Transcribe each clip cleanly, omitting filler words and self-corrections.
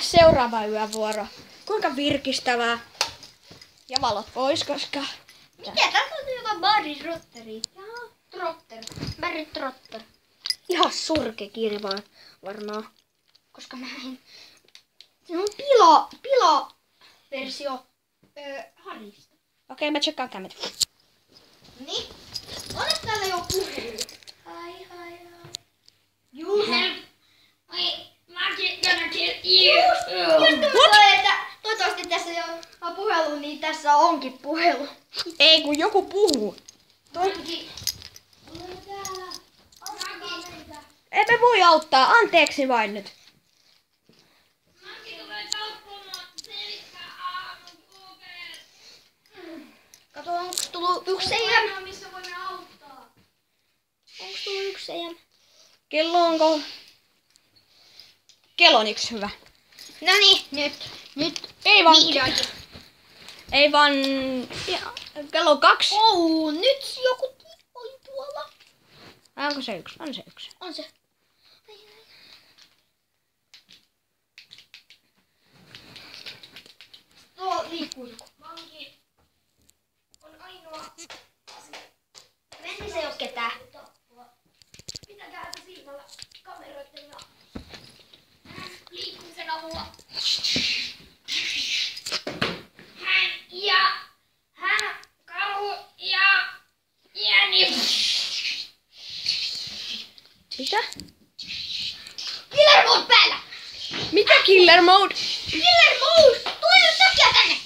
Seuraava yövuoro. Kuinka virkistävää. Ja valot pois, koska... Mitä? Tää on jotain Barry Trotteri. Jaha, Trotter. Barry Trotter. Ihan surke kirja varmaan. Koska mä en... Se on pila-versio Harista. Okei, mä tsekkaan kämmet. Niin. Olet täällä jo puhelin. Hi. You help. Market gonna kill you. Just että toivottavasti tässä jo on puhelu, niin tässä onkin puhelu. Ei, kun joku puhuu. Olemme täällä. Auttakaa meitä. Emme voi auttaa, anteeksi vain nyt. Manki tulee kauppamaan. Selittää aamupuukeet. Kato, onko tullut yksi EM? Missä voimme auttaa? Onko tullut yksi EM? Kello onko? Kello on yksi hyvä. Noniin, nyt. Ei vaan. Vihdoinkin. Ei vaan. Kello on 2. Nyt joku oli tuolla. Onko se yksi? On se yksi. On se. Tuo liikkuu joku. Manki on ainoa Mennessä ei oo ketään. pitäkää häntä silmällä kameroiden ja liikkumisen avulla. Hän, karhu ja jääni. Mitä? Killer mode päällä! Mikä killer mode? Killer mode! Tule nyt takia tänne!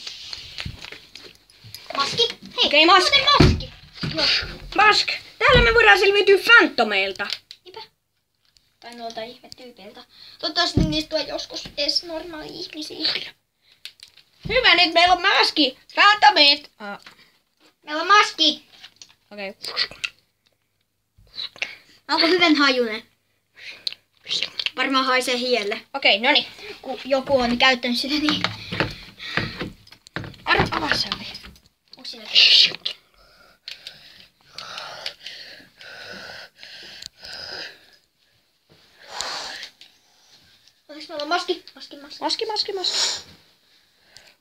Maski? Hei, Okei, mask. muuten maski. No, Mask! Täällä me voidaan selviytyä Phantomeilta. niinpä. Tai noilta ihmetyypeiltä. Toivottavasti niistä tulee joskus edes normaali ihmisiä. Hyvä, nyt meillä on maski. Phantomeit. Meillä on maski. Okei. Onko hyvän hajunen? Varmaan haisee hielle. Okei, noni. Kun joku on käyttänyt sitä, niin... Avaa se ovi. Onko siinä? Onneksi meillä on maski. Maski.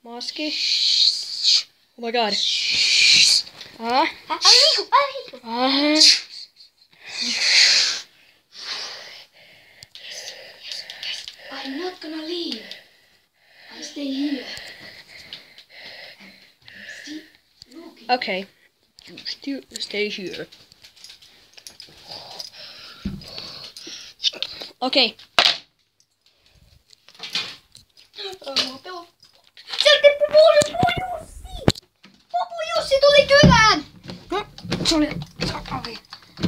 Maski. Oh my god. Älä liiku. I'm not gonna leave. I stay here. Okay. You stay here. Okay. Sieltä Pupu Jussi! Pupu Jussi tuli kylään! Se oli...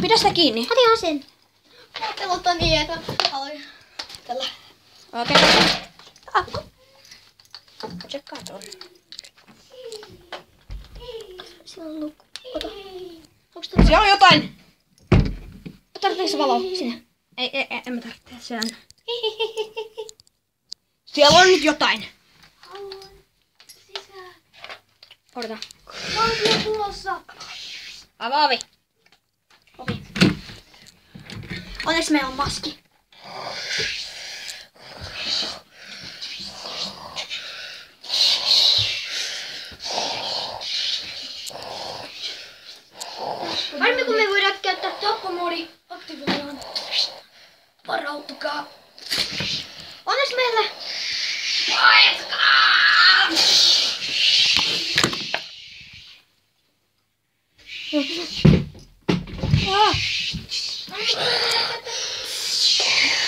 Pidä sitä kiinni. Ota asen. Mä pelottaa niin, että aloin tällä. Okei. Tsekkaa tuon. Siellä on lukko. Ota. Onks Siellä on jotain. tarvitseeko se valoa sinne? Ei, en mä tarvitse. Se on... Siellä on nyt jotain. Haluan sisään. Odota. Manki on tulossa. Avaa ovi. Onneksi meillä on maski. Harmi kun me voidaan käyttää Tappomoodi aktivoidaan. Varautukaa. onneksi meillä...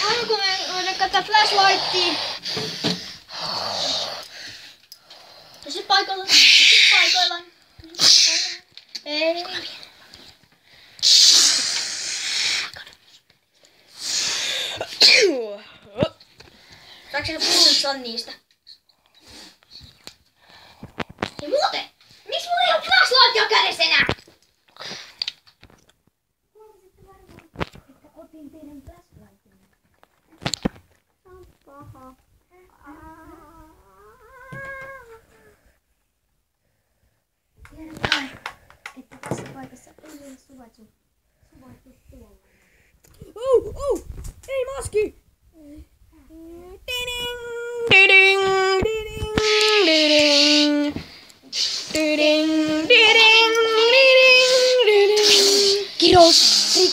Harmi kun me voidaan käyttää flashlightia. Pysy paikallaan. Ei. Saatko sä puhua niistä? Ja muuten, miksi mulla ei oo flashlightia kädessä enää? Otin teidän flashlightin. On paha. Tiedän, että tässä paikassa ei ole suvaittu tuolla. Ei maski! Tiding!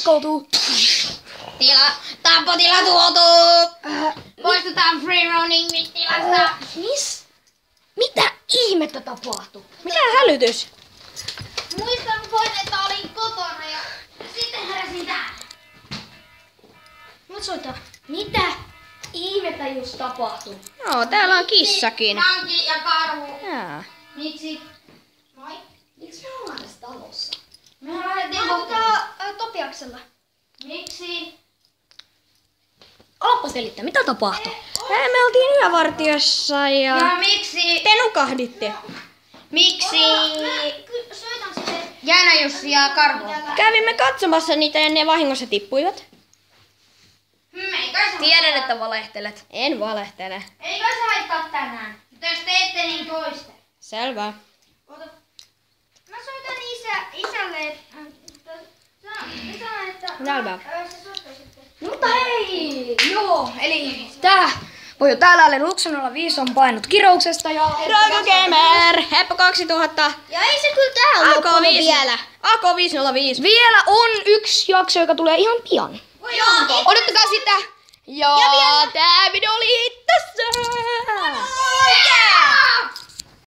rikkoutuu. Tappotila tuotuu! Poistutaan free running tilasta. Mitä ihmettä tapahtuu? Mikä hälytys? Muistan voin, että olin kotona ja sitten heräsin täällä. Mut soita. Mitä ihmettä just tapahtuu? Joo, täällä on kissakin. Manki ja karhu. Jaa. Miksi? Moi. Miksi me ollaan tässä talossa? Me lähdettiin Topiaksella. Miksi? Alappa selittää, mitä tapahtui? Me oltiin yövartiossa ja... Ja miksi? Te nukahditte. Miksi? Soitan sille. Jäänä Jussi ja Karhu. Kävimme katsomassa niitä ja ne vahingossa tippuivat. Ei kai se Tiedän, että valehtelet. En valehtele. Ei kai se haittaa tänään. Mutta jos teette niin toiste. Selvä. Ota. Mä soitan isälle, että Selvä. se soittaisitte. Mutta hei! Joo, eli täällä oli Luxon 05 on painut kirouksesta ja... Drago Gamer! Heppo 2000! Ja ei se kyllä tähän loppunut vielä. AK 505. Vielä on yksi jakso, joka tulee ihan pian. Joo. Odottakaa sitä! Ja tää video oli tässä! Yeah!